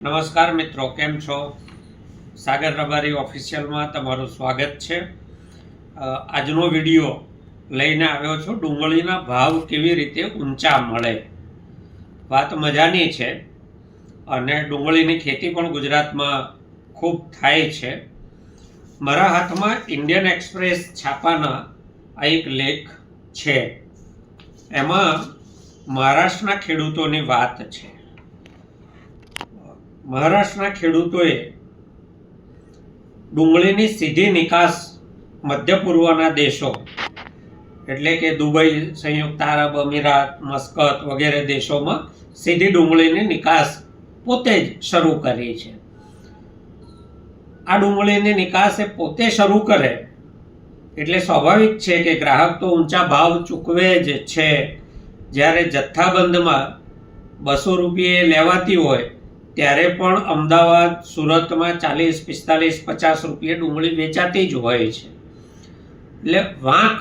નમસ્કાર મિત્રો, કેમ છો? સાગર રબારી ઓફિશિયલમાં તમારું સ્વાગત છે. આજનો વિડીયો લઈને આવ્યો છું ડુંગળીના ભાવ કેવી રીતે ઊંચા મળે. વાત મજાની છે અને ડુંગળીની ખેતી પણ ગુજરાતમાં ખૂબ થાય છે. મારા હાથમાં ઇન્ડિયન એક્સપ્રેસ છાપાના આ એક લેખ છે. એમાં મહારાષ્ટ્રના ખેડૂતોની વાત છે. મહારાષ્ટ્રના ખેડૂતોએ ડુંગળીની સીધી નિકાસ મધ્ય પૂર્વના દેશો એટલે કે દુબઈ, સંયુક્ત આરબ અમીરાત, મસ્કત વગેરે દેશોમાં સીધી ડુંગળીની નિકાસ પોતે જ શરૂ કરી છે. આ ડુંગળીની નિકાસ એ પોતે શરૂ કરે એટલે સ્વાભાવિક છે કે ગ્રાહક તો ઊંચા ભાવ ચૂકવે જ છે. જ્યારે જથ્થાબંધમાં 200 રૂપિયે લેવાતી હોય ત્યારે પણ અમદાવાદ, સુરતમાં 40, 45, 50 રૂપિયે ડુંગળી વેચાતી જ હોય છે. એટલે વાંક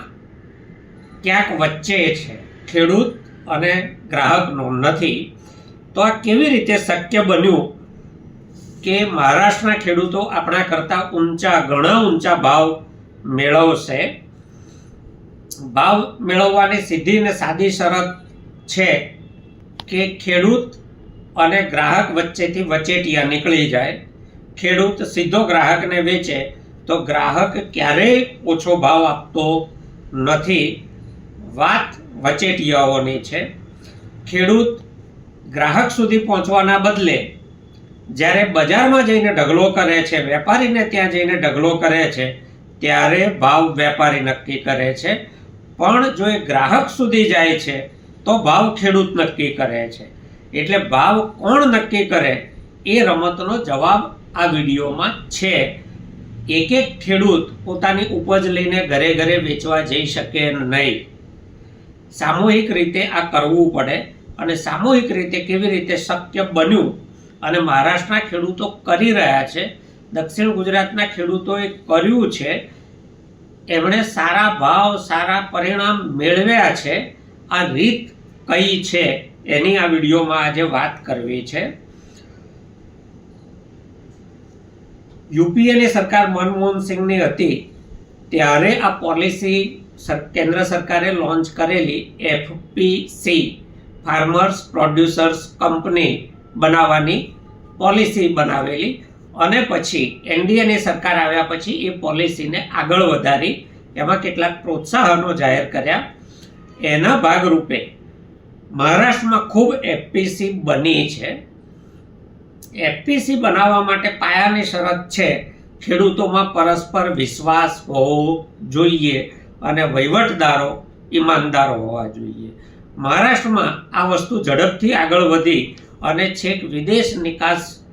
ક્યાંક વચ્ચે છે, ખેડૂત અને ગ્રાહકનો નથી. તો આ કેવી રીતે શક્ય બન્યું કે મહારાષ્ટ્રના ખેડૂતો આપણા કરતાં ઘણા ઊંચા ભાવ મેળવશે? ભાવ મેળવવાની સીધી ને સાદી શરત છે કે ખેડૂત અને ગ્રાહક વચ્ચેથી વચેટિયા નીકળી જાય. ખેડૂત સીધો ગ્રાહકને વેચે તો ગ્રાહક ક્યારેય ઓછો ભાવ આપતો નથી. વાત વચેટિયાઓની છે. ખેડૂત ગ્રાહક સુધી પહોંચવાના બદલે જ્યારે બજારમાં જઈને ઢગલો કરે છે, વેપારીને ત્યાં જઈને ઢગલો કરે છે, ત્યારે ભાવ વેપારી નક્કી કરે છે. પણ જો એ ગ્રાહક સુધી જાય છે તો ભાવ ખેડૂત નક્કી કરે છે. એટલે ભાવ કોણ નક્કી કરે એ રમતનો જવાબ આ વિડીયોમાં છે. એક ખેડૂત પોતાની ઉપજ લઈને ઘરે ઘરે વેચવા જઈ શકે નહીં. સામૂહિક રીતે આ કરવું પડે. અને સામૂહિક રીતે કેવી રીતે શક્ય બન્યું અને મહારાષ્ટ્રના ખેડૂતો કરી રહ્યા છે, દક્ષિણ ગુજરાતના ખેડૂતોએ કર્યું છે, એમણે સારા ભાવ, સારા પરિણામ મેળવ્યા છે. આ રીત કઈ છે એની આ વિડીયોમાં આજે વાત કરવી છે. યુપીએની સરકાર મનમોહન સિંહની હતી ત્યારે આ પોલિસી કેન્દ્ર સરકારે લોન્ચ કરેલી એફપીસી, ફાર્મર્સ પ્રોડ્યુસર્સ કંપની બનાવવાની પોલિસી બનાવેલી અને પછી એનડીએની સરકાર આવ્યા પછી એ પોલિસીને આગળ વધારી, એમાં કેટલાક પ્રોત્સાહનો જાહેર કર્યા. એના ભાગરૂપે મહારાષ્ટ્રમાં ખૂબ એફપીસી બની છે. એફપીસી બનાવવા માટે પાયાની શરત છે ખેડૂતોમાં પરસ્પર વિશ્વાસ હોવો જોઈએ અને વહીવટદારો ઈમાનદાર હોવા જોઈએ. મહારાષ્ટ્રમાં આ વસ્તુ ઝડપથી આગળ વધી અને છેક વિદેશ નિકાસ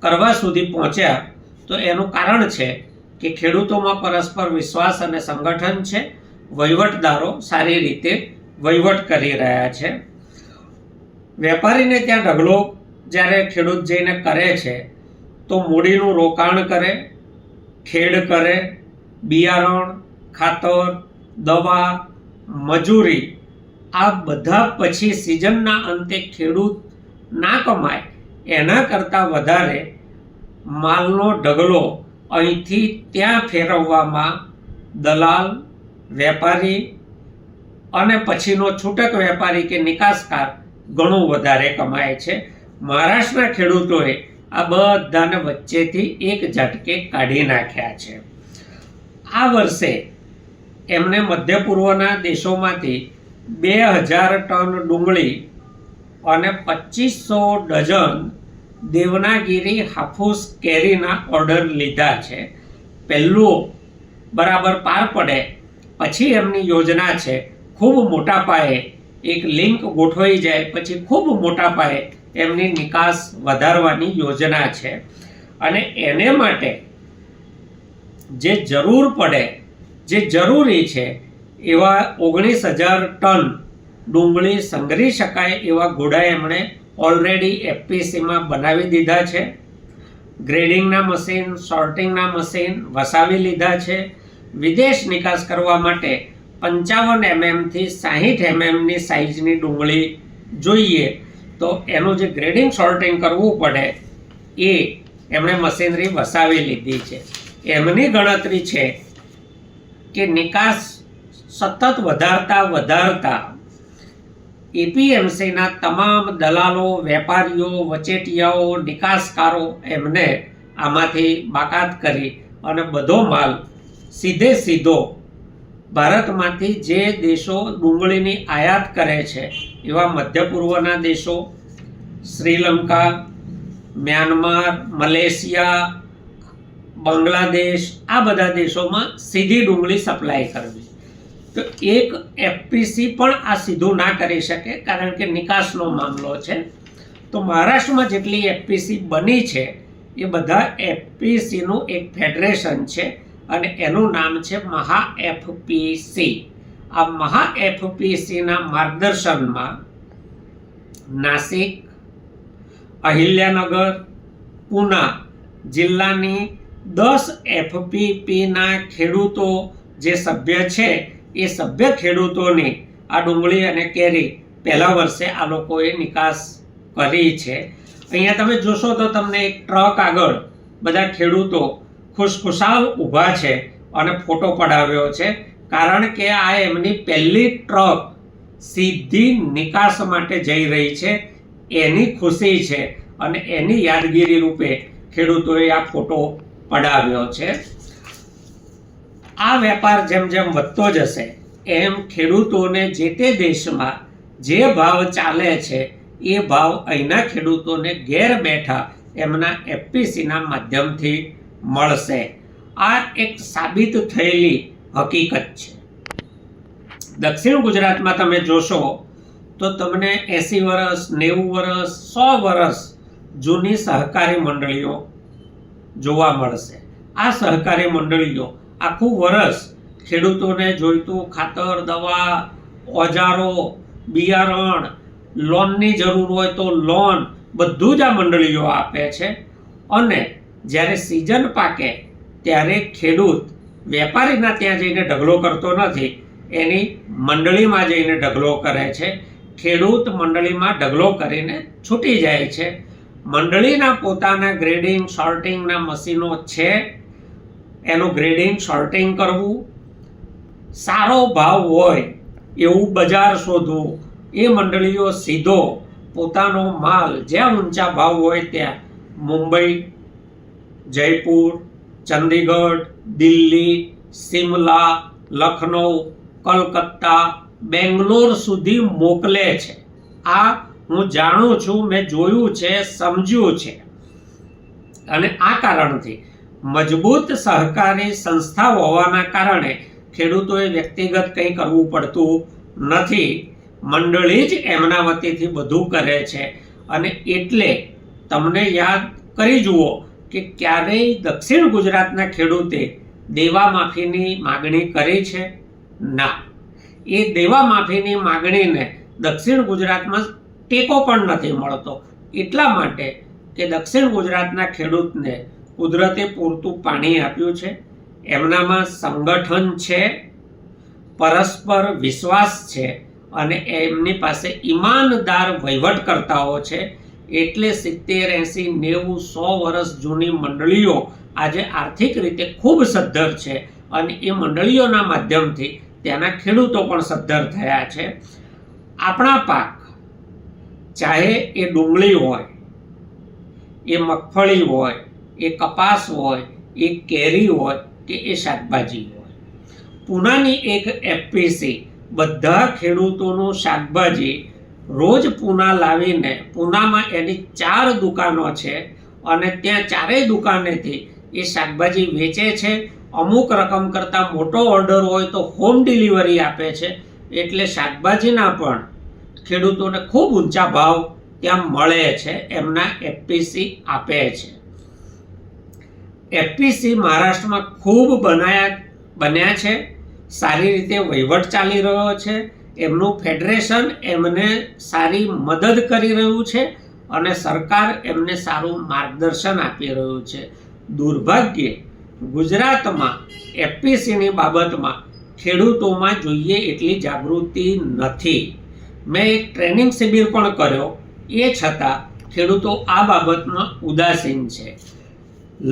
કરવા સુધી પહોંચ્યા. તો એનું કારણ છે કે ખેડૂતોમાં પરસ્પર વિશ્વાસ અને સંગઠન છે. વહીવટદારો સારી રીતે વહીવટ કરી રહ્યા છે. વેપારીને ત્યાં ઢગલો જ્યારે ખેડૂત જઈને કરે છે તો મૂડીનું રોકાણ કરે, ખેડ કરે, બિયારણ, ખાતર, દવા, મજૂરી, આ બધા પછી સિઝનના અંતે ખેડૂત ના કમાય એના કરતાં વધારે માલનો ઢગલો અહીંથી ત્યાં ફેરવવામાં દલાલ, વેપારી અને પછીનો છૂટક વેપારી કે નિકાસકાર ઘણું વધારે કમાય છે. મહારાષ્ટ્રના ખેડૂતોએ આ બધાને વચ્ચેથી એક ઝટકે કાઢી નાખ્યા છે. આ વર્ષે એમને મધ્ય પૂર્વના દેશોમાંથી 2000 ટન ડુંગળી અને 2500 ડઝન દેવનાગીરી હાફૂસ કેરીના ઓર્ડર લીધા છે. પહેલું બરાબર પાર પડે પછી એમની યોજના છે ખૂબ મોટા પાયે એક લિંક ગોઠવાઈ જાય પછી ખૂબ મોટા પાયે એમની નિકાસ વધારવાની યોજના છે. અને એને માટે જે જરૂર પડે, જે જરૂરી છે એવા 19,000 ટન ડુંગળી સંગ્રહી શકાય એવા ઘોડા એમણે ઓલરેડી એફપીસીમાં બનાવી દીધા છે. ગ્રેડિંગના મશીન, સોર્ટિંગના મશીન વસાવી લીધા છે. વિદેશ નિકાસ કરવા માટે 55 mm થી 60 mm ની સાઇઝની ડુંગળી જોઈએ તો એનું જે ગ્રેડિંગ સોર્ટિંગ કરવું પડે એ એમણે મશીનરી વસાવી લીધી છે. એમની ગણતરી છે કે નિકાસ સતત વધારતા એપીએમસીના તમામ દલાલો, વેપારીઓ, વચેટિયાઓ, નિકાસકારો એમને આમાંથી બાકાત કરી અને બધો માલ સીધો ભારતમાંથી જે દેશો ડુંગળીની આયાત કરે છે એવા મધ્ય પૂર્વના દેશો, શ્રીલંકા, મ્યાનમાર, મલેશિયા, બાંગ્લાદેશ, આ બધા દેશોમાં સીધી ડુંગળી સપ્લાય કરવી. તો એક એફપીસી પણ આ સીધું ના કરી શકે, કારણ કે નિકાસનો મામલો છે. તો મહારાષ્ટ્રમાં જેટલી એફપીસી બની છે એ બધા એફપીસીનું એક ફેડરેશન છે અને એનું નામ છે મહા એફપીસી. આ મહા એફપીસીના માર્ગદર્શનમાં નાસિક, અહિલ્યાનગર, પૂના જિલ્લાની 10 એફપીપીના ખેડૂતો જે સભ્ય છે એ સભ્ય ખેડૂતોની આ ડુંગળી અને કેરી પહેલા વર્ષે આ લોકોએ નિકાસ કરી છે. અહીંયા તમે જોશો તો તમને એક ટ્રક આગળ બધા ખેડૂતો ખુશખુશાલ ઊભા છે અને ફોટો પડાવ્યો છે, કારણ કે આ એમની પહેલી ટ્રક સીધી નિકાસ માટે જઈ રહી છે એની ખુશી છે અને એની યાદગીરી રૂપે ખેડૂતોએ આ ફોટો પડાવ્યો છે. આ વેપાર જેમ જેમ વધતો જશે એમ ખેડૂતોને જે તે દેશમાં જે ભાવ ચાલે છે એ ભાવ અહીંના ખેડૂતોને ઘેર બેઠા એમના એફપીસીના માધ્યમથી મળશે. આ એક સાબિત થયેલી હકીકત છે. દક્ષિણ ગુજરાતમાં તમે જોશો તો તમને 80 વર્ષ, 90 વર્ષ, 100 વર્ષ જૂની સહકારી મંડળીઓ જોવા મળશે. આ સહકારી મંડળીઓ આખું વર્ષ ખેડૂતોને જોઈતું ખાતર, દવા, ઓજારો, બિયારણ, લોનની જરૂર હોય તો લોન, બધું જ આ મંડળીઓ આપે છે. અને જ્યારે સિઝન પાકે ત્યારે ખેડૂત વેપારીના ત્યાં જઈને ઢગલો કરતો નથી, એની મંડળીમાં જઈને ઢગલો કરે છે. ખેડૂત મંડળીમાં ઢગલો કરીને છૂટી જાય છે. મંડળીના પોતાના ગ્રેડિંગ, સોર્ટિંગના મશીનો છે. એનું ગ્રેડિંગ, સોર્ટિંગ કરવું, સારો ભાવ હોય એવું બજાર શોધવું, એ મંડળીઓ સીધો પોતાનો માલ જ્યાં ઊંચા ભાવ હોય ત્યાં મુંબઈ, જયપુર, ચંદીગઢ, દિલ્હી, સિમલા, લખનઉ, કલકત્તા, બેંગ્લોર સુધી મોકલે છે. આ હું જાણું છું, મેં જોયું છે, સમજ્યું છે. અને આ કારણથી મજબૂત સહકારી સંસ્થા હોવાના કારણે ખેડૂતોએ વ્યક્તિગત કંઈ કરવું પડતું નથી. મંડળી જ એમના વતીથી બધું કરે છે. અને એટલે તમને યાદ કરી જુઓ કે ક્યારેય દક્ષિણ ગુજરાતના ખેડૂતે દેવા માફીની માગણી કરી છે? ના. એ દેવા માફીની માગણીને દક્ષિણ ગુજરાતમાં ટેકો પણ નથી મળતો, એટલા માટે કે દક્ષિણ ગુજરાતના ખેડૂતને કુદરતે પૂરતું પાણી આપ્યું છે, એમનામાં સંગઠન છે, પરસ્પર વિશ્વાસ છે અને એમની પાસે ઈમાનદાર વહીવટકર્તાઓ છે. એટલે 70, 80, 90, 100 વર્ષ જૂની મંડળીઓ આજે આર્થિક રીતે ખૂબ સદ્ધર છે અને એ મંડળીઓના માધ્યમથી ત્યાંના ખેડૂતો પણ સદ્ધર થયા છે. આપણા પાક, ચાહે એ ડુંગળી હોય, એ મગફળી હોય, એ કપાસ હોય, એ કેરી હોય કે એ શાકભાજી હોય, પૂનાની એક એફપીસી બધા ખેડૂતોનું શાકભાજી રોજ પૂના લાવીને, પૂનામાં એની 4 દુકાનો છે અને ત્યાં 4 દુકાનેથી એ શાકભાજી વેચે છે. અમુક રકમ કરતાં મોટો ઓર્ડર હોય તો હોમ ડિલિવરી આપે છે. એટલે શાકભાજીના પણ ખેડૂતોને ખૂબ ઊંચા ભાવ ત્યાં મળે છે, એમના એફપીસી આપે છે. એફપીસી મહારાષ્ટ્રમાં ખૂબ બન્યા છે, સારી રીતે વહીવટ ચાલી રહ્યો છે. એમનું ફેડરેશન એમને સારી મદદ કરી રહ્યું છે અને સરકાર એમને સારું માર્ગદર્શન આપી રહ્યું છે. દુર્ભાગ્યે ગુજરાતમાં એફપીસીની બાબતમાં ખેડૂતોમાં જોઈએ એટલી જાગૃતિ નથી. મેં એક ટ્રેનિંગ શિબિર પણ કર્યો, એ છતાં ખેડૂતો આ બાબતમાં ઉદાસીન છે.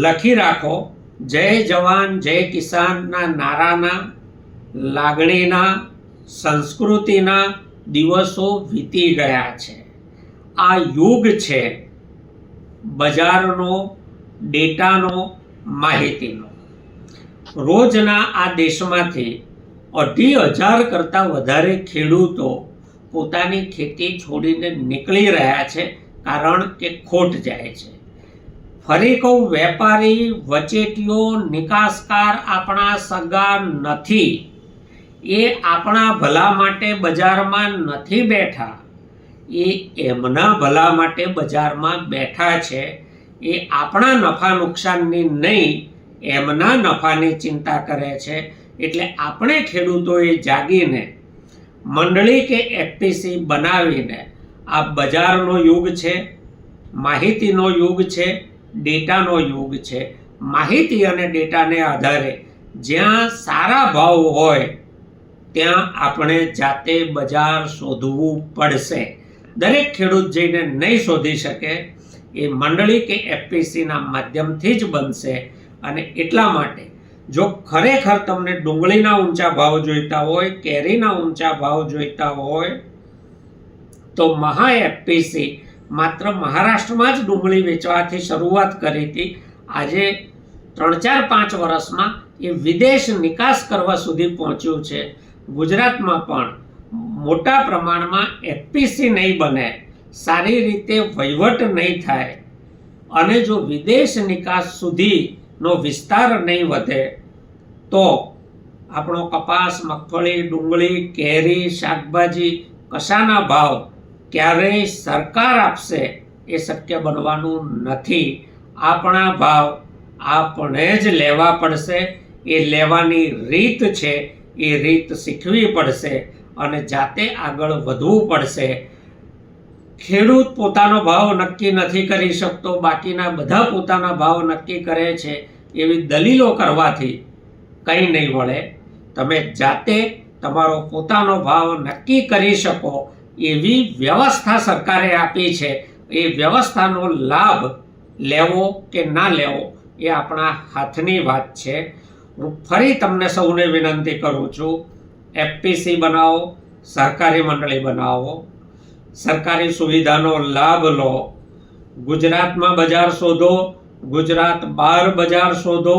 લખી રાખો, જય જવાન જય કિસાનના નારાના, લાગણીના, સંસ્કૃતિના દિવસો વીતી ગયા છે. આ યુગ છે બજારનો, ડેટાનો, માહિતીનો. રોજના આ દેશમાંથી 2,500 કરતાં વધારે ખેડૂતો પોતાની ખેતી છોડીને નીકળી રહ્યા છે, કારણ કે ખોટ જાય છે. ફરી કહું, વેપારી, વચેટીઓ, નિકાસકાર આપણા સગા નથી. એ આપણા ભલા માટે બજારમાં નથી બેઠા, એ એમના ભલા માટે બજારમાં બેઠા છે. એ આપણા નફા નુકસાનની નહીં, એમના નફાની ચિંતા કરે છે. એટલે આપણે ખેડૂતોએ જાગીને મંડળી કે એફપીસી બનાવીને, આ બજારનો યુગ છે, માહિતીનો યુગ છે, ડેટાનો યુગ છે. માહિતી અને ડેટાને આધારે જ્યાં સારા ભાવ હોય ત્યાં આપણે જાતે બજાર શોધવું પડશે. દરેક ખેડૂત જઈને નહીં શોધી શકે, એ મંડળી કે એફપીસીના માધ્યમથી જ બનશે. અને એટલા માટે જો ખરેખર તમને ડુંગળીના ઊંચા ભાવ જોઈતા હોય, કેરીના ઊંચા ભાવ જોઈતા હોય, તો મહા એફપીસી માત્ર મહારાષ્ટ્રમાં જ ડુંગળી વેચવાથી શરૂઆત કરી હતી. આજે 3-4-5 વર્ષમાં એ વિદેશ નિકાસ કરવા સુધી પહોંચ્યું છે. ગુજરાતમાં પણ મોટા પ્રમાણમાં એફપીસી નહીં બને, સારી રીતે વહીવટ નહીં થાય અને જો વિદેશ નિકાસ સુધીનો વિસ્તાર નહીં વધે તો આપણો કપાસ, મગફળી, ડુંગળી, કેરી, શાકભાજી કશાના ભાવ ક્યારેય સરકાર આપશે એ શક્ય બનવાનું નથી. આપણા ભાવ આપણે જ લેવા પડશે. એ લેવાની રીત છે, એ રીત શીખવી પડશે અને જાતે આગળ વધવું પડશે. ખેડૂત પોતાનો ભાવ નક્કી નથી કરી શકતો, બાકીના બધા પોતાના ભાવ નક્કી કરે છે, એવી દલીલો કરવાથી કંઈ નહીં વળે. તમે જાતે તમારો પોતાનો ભાવ નક્કી કરી શકો એવી વ્યવસ્થા સરકારે આપી છે. એ વ્યવસ્થાનો લાભ લેવો કે ના લેવો એ આપણા હાથની વાત છે. હું ફરી તમને સૌને વિનંતી કરું છું, એફપીસી બનાવો, સહકારી મંડળી બનાવો, સરકારી સુવિધાનો લાભ લો, ગુજરાતમાં બજાર શોધો, ગુજરાત બહાર બજાર શોધો,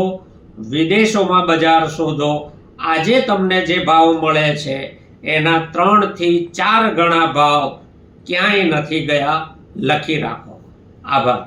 વિદેશોમાં બજાર શોધો. આજે તમને જે ભાવ મળે છે એના 3 થી 4 ગણા ભાવ ક્યાંય નથી ગયા. લખી રાખો. આભાર.